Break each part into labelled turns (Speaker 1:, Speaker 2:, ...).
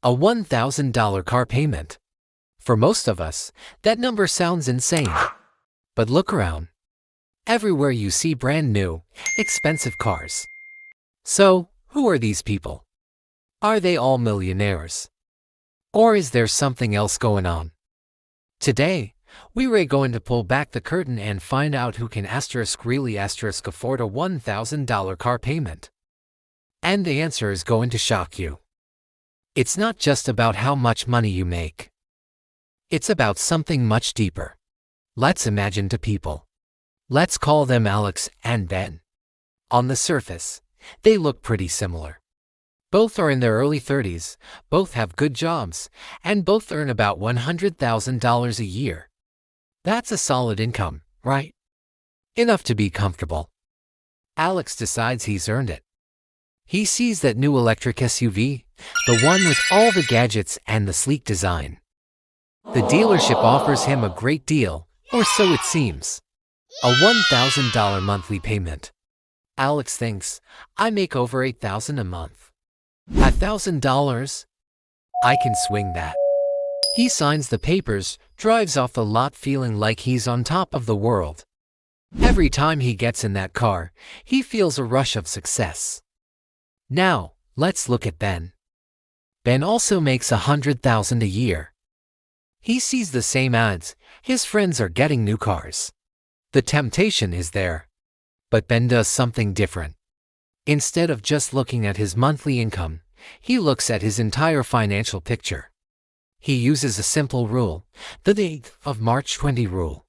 Speaker 1: A $1,000 car payment. For most of us, that number sounds insane. But look around. Everywhere you see brand new, expensive cars. So, who are these people? Are they all millionaires? Or is there something else going on? Today, we're going to pull back the curtain and find out who can really afford a $1,000 car payment. And the answer is going to shock you. It's not just about how much money you make. It's about something much deeper. Let's imagine two people. Let's call them Alex and Ben. On the surface, they look pretty similar. Both are in their early 30s, both have good jobs, and both earn about $100,000 a year. That's a solid income, right? Enough to be comfortable. Alex decides he's earned it. He sees that new electric SUV, the one with all the gadgets and the sleek design. The dealership offers him a great deal, or so it seems. A $1,000 monthly payment. Alex thinks, I make over $8,000 a month. $1,000? I can swing that. He signs the papers, drives off the lot feeling like he's on top of the world. Every time he gets in that car, he feels a rush of success. Now, let's look at Ben. Ben also makes $100,000 a year. He sees the same ads, his friends are getting new cars. The temptation is there. But Ben does something different. Instead of just looking at his monthly income, he looks at his entire financial picture. He uses a simple rule, the 8th of March 20 rule.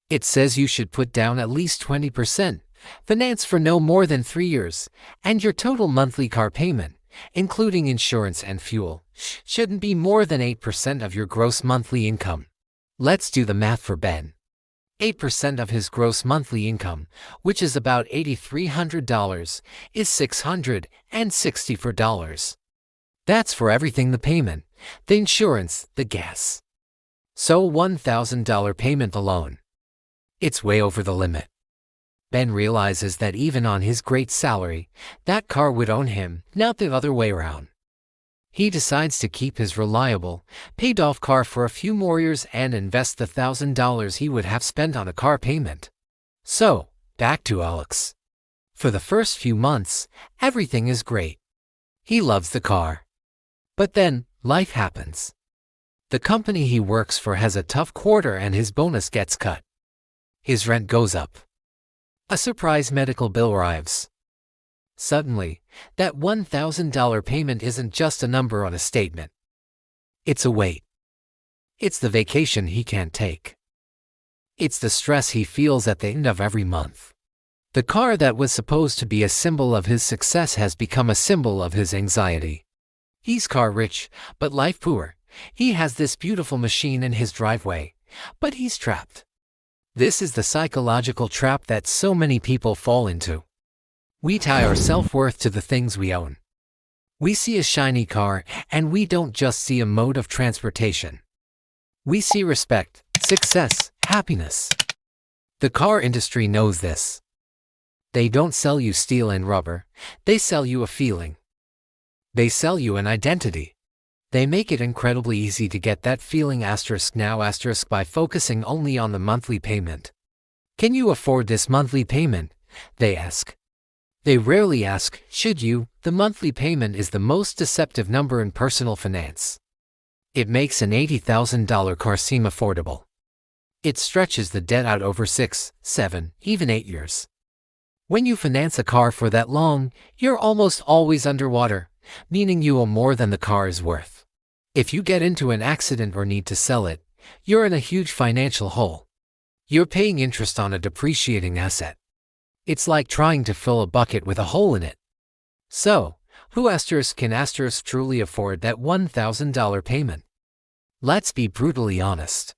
Speaker 1: It says you should put down at least 20%, finance for no more than 3 years, and your total monthly car payment, including insurance and fuel, shouldn't be more than 8% of your gross monthly income. Let's do the math for Ben. 8% of his gross monthly income, which is about $8,300, is $664. That's for everything: the payment, the insurance, the gas. So $1,000 payment alone. It's way over the limit. Ben realizes that even on his great salary, that car would own him, not the other way around. He decides to keep his reliable, paid-off car for a few more years and invest the $1,000 he would have spent on a car payment. So, back to Alex. For the first few months, everything is great. He loves the car. But then, life happens. The company he works for has a tough quarter and his bonus gets cut. His rent goes up. A surprise medical bill arrives. Suddenly, that $1,000 payment isn't just a number on a statement. It's a weight. It's the vacation he can't take. It's the stress he feels at the end of every month. The car that was supposed to be a symbol of his success has become a symbol of his anxiety. He's car rich, but life poor. He has this beautiful machine in his driveway, but he's trapped. This is the psychological trap that so many people fall into. We tie our self-worth to the things we own. We see a shiny car, and we don't just see a mode of transportation. We see respect, success, happiness. The car industry knows this. They don't sell you steel and rubber, they sell you a feeling. They sell you an identity. They make it incredibly easy to get that feeling by focusing only on the monthly payment. Can you afford this monthly payment? They ask. They rarely ask, should you? The monthly payment is the most deceptive number in personal finance. It makes an $80,000 car seem affordable. It stretches the debt out over 6, 7, even 8 years. When you finance a car for that long, you're almost always underwater, meaning you owe more than the car is worth. If you get into an accident or need to sell it, you're in a huge financial hole. You're paying interest on a depreciating asset. It's like trying to fill a bucket with a hole in it. So, who can truly afford that $1,000 payment? Let's be brutally honest.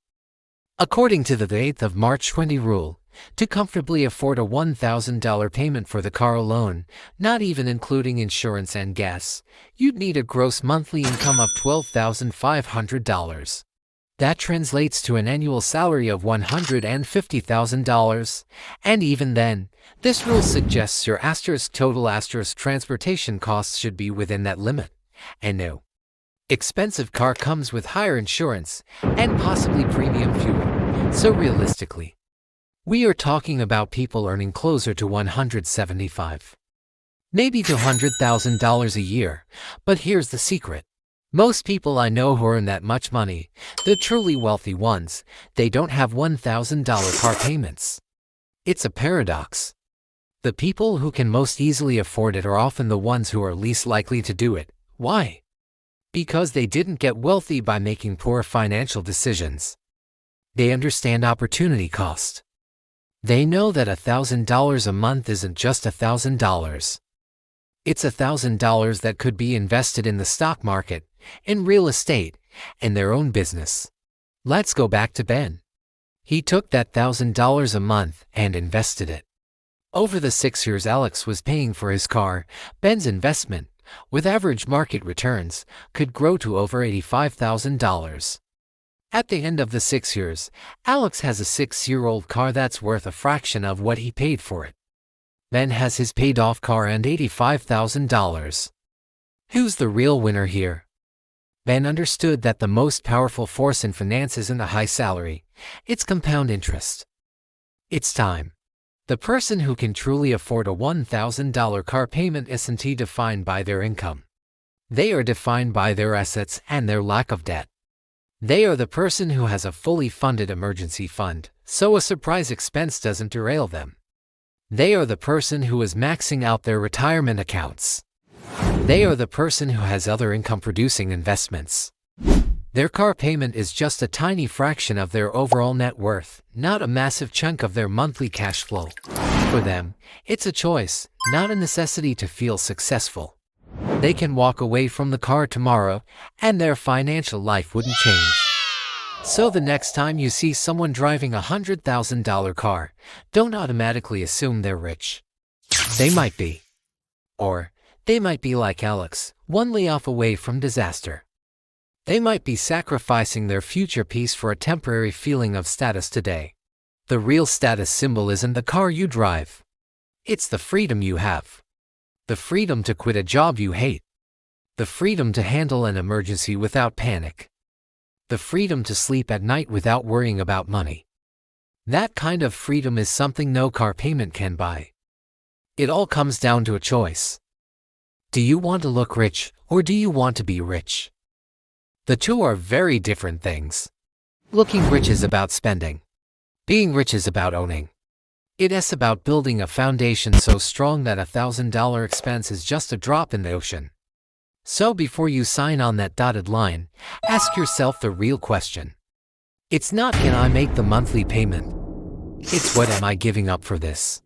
Speaker 1: According to the 8th of March 20 rule, to comfortably afford a $1,000 payment for the car alone, not even including insurance and gas, you'd need a gross monthly income of $12,500. That translates to an annual salary of $150,000, and even then, this rule suggests your total transportation costs should be within that limit. And no, Expensive car comes with higher insurance and possibly premium fuel. So realistically, we are talking about people earning closer to $175, maybe $200,000 a year. But here's the secret. Most people I know who earn that much money, the truly wealthy ones, they don't have $1,000 car payments. It's a paradox. The people who can most easily afford it are often the ones who are least likely to do it. Why? Because they didn't get wealthy by making poor financial decisions. They understand opportunity cost. They know that $1,000 a month isn't just $1,000. It's $1,000 that could be invested in the stock market, in real estate, and their own business. Let's go back to Ben. He took that $1,000 a month and invested it. Over the 6 years Alex was paying for his car, Ben's investment, with average market returns, could grow to over $85,000. At the end of the 6 years, Alex has a 6-year-old car that's worth a fraction of what he paid for it. Ben has his paid-off car and $85,000. Who's the real winner here? Ben understood that the most powerful force in finance isn't a high salary, it's compound interest. It's time. The person who can truly afford a $1,000 car payment isn't defined by their income. They are defined by their assets and their lack of debt. They are the person who has a fully funded emergency fund, so a surprise expense doesn't derail them. They are the person who is maxing out their retirement accounts. They are the person who has other income-producing investments. Their car payment is just a tiny fraction of their overall net worth, not a massive chunk of their monthly cash flow. For them, it's a choice, not a necessity to feel successful. They can walk away from the car tomorrow, and their financial life wouldn't change. So the next time you see someone driving a $100,000 car, don't automatically assume they're rich. They might be. Or, they might be like Alex, one layoff away from disaster. They might be sacrificing their future peace for a temporary feeling of status today. The real status symbol isn't the car you drive. It's the freedom you have. The freedom to quit a job you hate. The freedom to handle an emergency without panic. The freedom to sleep at night without worrying about money. That kind of freedom is something no car payment can buy. It all comes down to a choice. Do you want to look rich, or do you want to be rich? The two are very different things. Looking rich is about spending. Being rich is about owning. It's about building a foundation so strong that $1,000 expense is just a drop in the ocean. So before you sign on that dotted line, ask yourself the real question. It's not can I make the monthly payment? It's what am I giving up for this?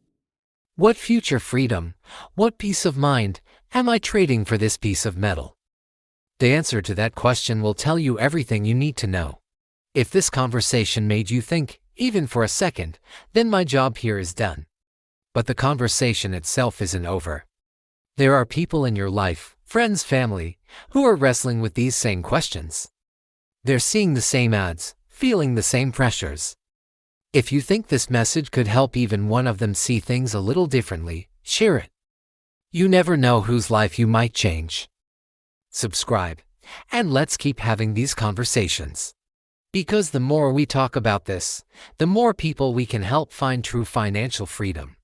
Speaker 1: What future freedom, what peace of mind, am I trading for this piece of metal? The answer to that question will tell you everything you need to know. If this conversation made you think, even for a second, then my job here is done. But the conversation itself isn't over. There are people in your life, friends, family, who are wrestling with these same questions. They're seeing the same ads, feeling the same pressures. If you think this message could help even one of them see things a little differently, share it. You never know whose life you might change. Subscribe, and let's keep having these conversations. Because the more we talk about this, the more people we can help find true financial freedom.